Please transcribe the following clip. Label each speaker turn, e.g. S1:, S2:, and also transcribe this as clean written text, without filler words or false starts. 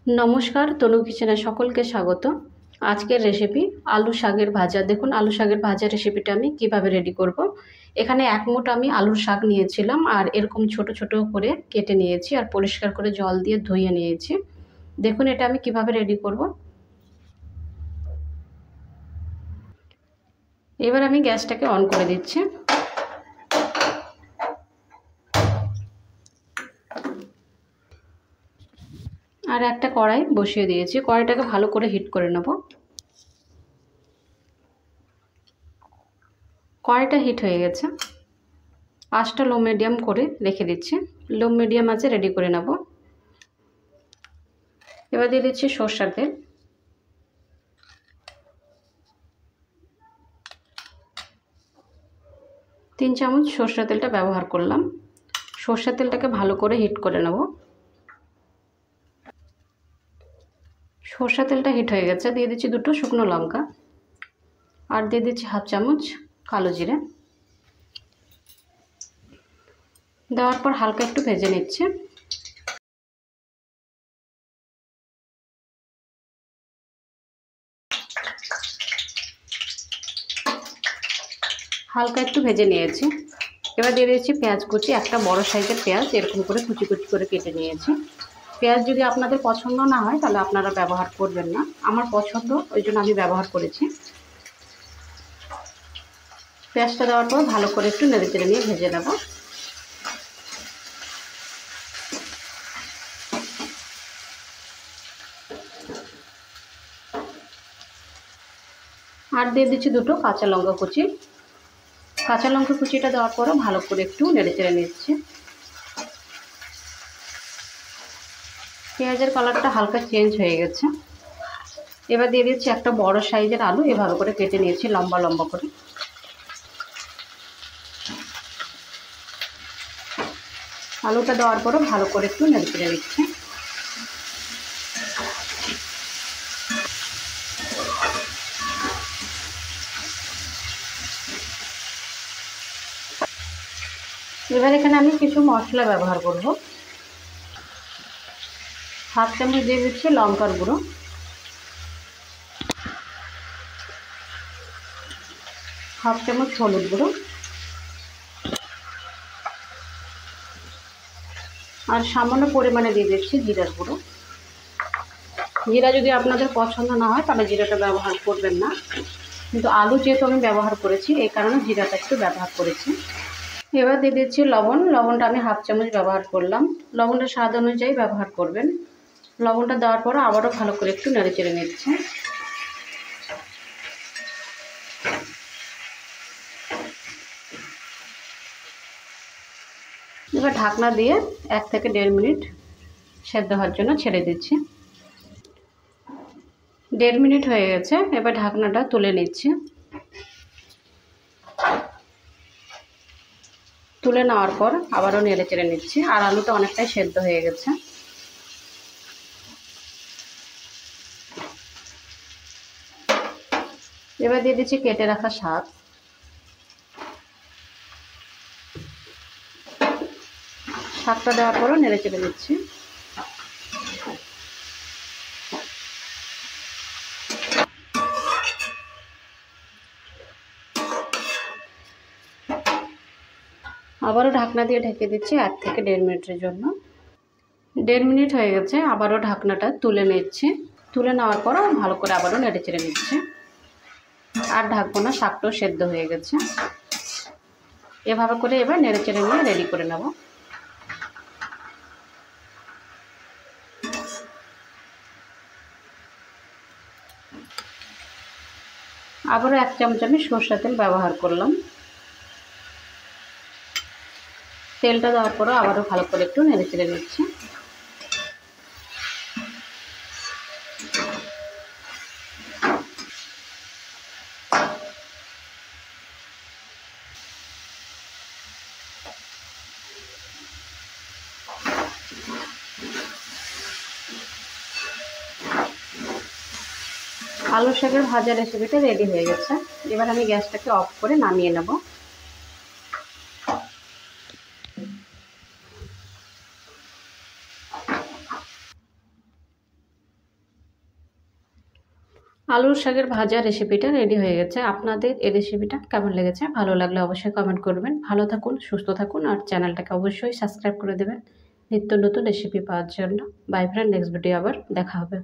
S1: নমস্কার, তনু কিচেনে সকলকে স্বাগত। আজকের রেসিপি আলু শাকের ভাজা। দেখুন আলু শাকের ভাজা রেসিপিটা আমি কিভাবে রেডি করব। এখানে এক মুঠ আমি আলুর শাক নিয়েছিলাম আর এরকম ছোট ছোট করে কেটে নিয়েছি আর পরিষ্কার করে জল দিয়ে ধুয়ে নিয়েছি। দেখুন এটা আমি কিভাবে রেডি করব। এবার আমি গ্যাসটাকে অন করে দিচ্ছি। আর একটা কড়াই বসিয়ে দিয়েছি, কড়াইটাকে ভালো করে হিট করে নেব। কড়াইটা হিট হয়ে গেছে, আঁচটা লো মিডিয়াম করে রেখে দিচ্ছি। লো মিডিয়াম আঁচে রেডি করে নেব। এবার দিয়ে দিচ্ছি সরষের তেল। তিন চামচ সরষের তেলটা ব্যবহার করলাম। সরষের তেলটাকে ভালো করে হিট করে নেব। সরষের তেলটা হিট হয়ে গেছে, দিয়ে দিচ্ছি দুটো শুকনো লঙ্কা আর দিয়ে দিচ্ছি হাফ চামচ কালো জিরে। দেওয়ার পর হালকা একটু ভেজে নিচ্ছি। হালকা একটু ভেজে নিয়েছি। এবার দিয়ে দিচ্ছি পেঁয়াজ কুচি। একটা বড় সাইজের পেঁয়াজ এরকম করে কুচি কুচি করে কেটে নিয়েছি। পেঁয়াজ যদি আপনাদের পছন্দ না হয় তাহলে আপনারা ব্যবহার করবেন না, আমার পছন্দ ওই জন্য আমি ব্যবহার করেছি। পেঁয়াজটা দেওয়ার পর ভালো করে একটু নেড়ে চেড়ে নিয়ে ভেজে নেব। আর দিয়ে দিচ্ছি দুটো কাঁচা লঙ্কা কুচি। কাঁচা লঙ্কা কুচিটা দেওয়ার পরও ভালো করে একটু নেড়ে চেড়ে নিচ্ছি। পেঁয়াজের কালারটা হালকা চেঞ্জ হয়ে গেছে। এবার দিয়ে দিচ্ছি একটা বড় সাইজের আলু, এভাবে করে কেটে নিয়েছি লম্বা লম্বা করে। আলুটা দেওয়ার পরও ভালো করে একটু নেড়ে চেড়ে নিচ্ছি। এবার এখানে আমি কিছু মশলা ব্যবহার করব। হাফ চামচ দিয়ে দিচ্ছি লঙ্কার গুঁড়ো, হাফ চামচ হলুদ গুঁড়ো আর সামান্য পরিমাণে দিয়ে দিচ্ছি জিরার গুঁড়ো। জিরা যদি আপনাদের পছন্দ না হয় তাহলে জিরাটা ব্যবহার করবেন না, কিন্তু আলু যেহেতু আমি ব্যবহার করেছি এই কারণে জিরাটা একটু ব্যবহার করেছি। এবার দিয়ে দিচ্ছি লবণ। লবণটা আমি হাফ চামচ ব্যবহার করলাম। লবণটা স্বাদ অনুযায়ী ব্যবহার করবেন। লবণটা দেওয়ার পর আবারও ভালো করে একটু নেড়ে চেড়ে নিচ্ছি। এবার ঢাকনা দিয়ে 1 থেকে 1.5 মিনিট সেদ্ধ হওয়ার জন্য ছেড়ে দিচ্ছি। 1.5 মিনিট হয়ে গেছে, এবার ঢাকনাটা তুলে নিচ্ছি। তুলে নেওয়ার পর আবারও নেড়ে চেড়ে নিচ্ছি। আর আলুটা অনেকটাই সেদ্ধ হয়ে গেছে। এবার দিয়ে দিচ্ছি কেটে রাখা শাক। শাকটা দেওয়ার পরও নেড়ে চেড়ে দিচ্ছি। আবারও ঢাকনা দিয়ে ঢেকে দিচ্ছি 1 থেকে 1.5 মিনিটের জন্য। 1.5 মিনিট হয়ে গেছে, আবারও ঢাকনাটা তুলে নিচ্ছি। তুলে নেওয়ার পরও ভালো করে আবারও নেড়ে চেড়ে নিচ্ছি। আর ঢাকবো না, শাকটাও সেদ্ধ হয়ে গেছে। এভাবে করে এবার নেড়ে চেড়ে নিয়ে রেডি করে নেব। আবারও 1 চামচ আমি সরষের তেল ব্যবহার করলাম। তেলটা দেওয়ার পরও আবারও ভালো করে একটু নেড়ে চেড়ে নিচ্ছি। আলু শাকের ভাজা রেসিপিটা রেডি হয়ে গেছে। এবার আমি গ্যাসটাকে অফ করে নামিয়ে নেব। আলুর শাকের ভাজা রেসিপিটা রেডি হয়ে গেছে। আপনাদের এই রেসিপিটা কেমন লেগেছে? ভালো লাগলে অবশ্যই কমেন্ট করবেন। ভালো থাকুন, সুস্থ থাকুন আর চ্যানেলটাকে অবশ্যই সাবস্ক্রাইব করে দেবেন নিত্য নতুন রেসিপি পাওয়ার জন্য। বাই ফ্রেন্ড, নেক্সট ভিডিও আবার দেখা হবে।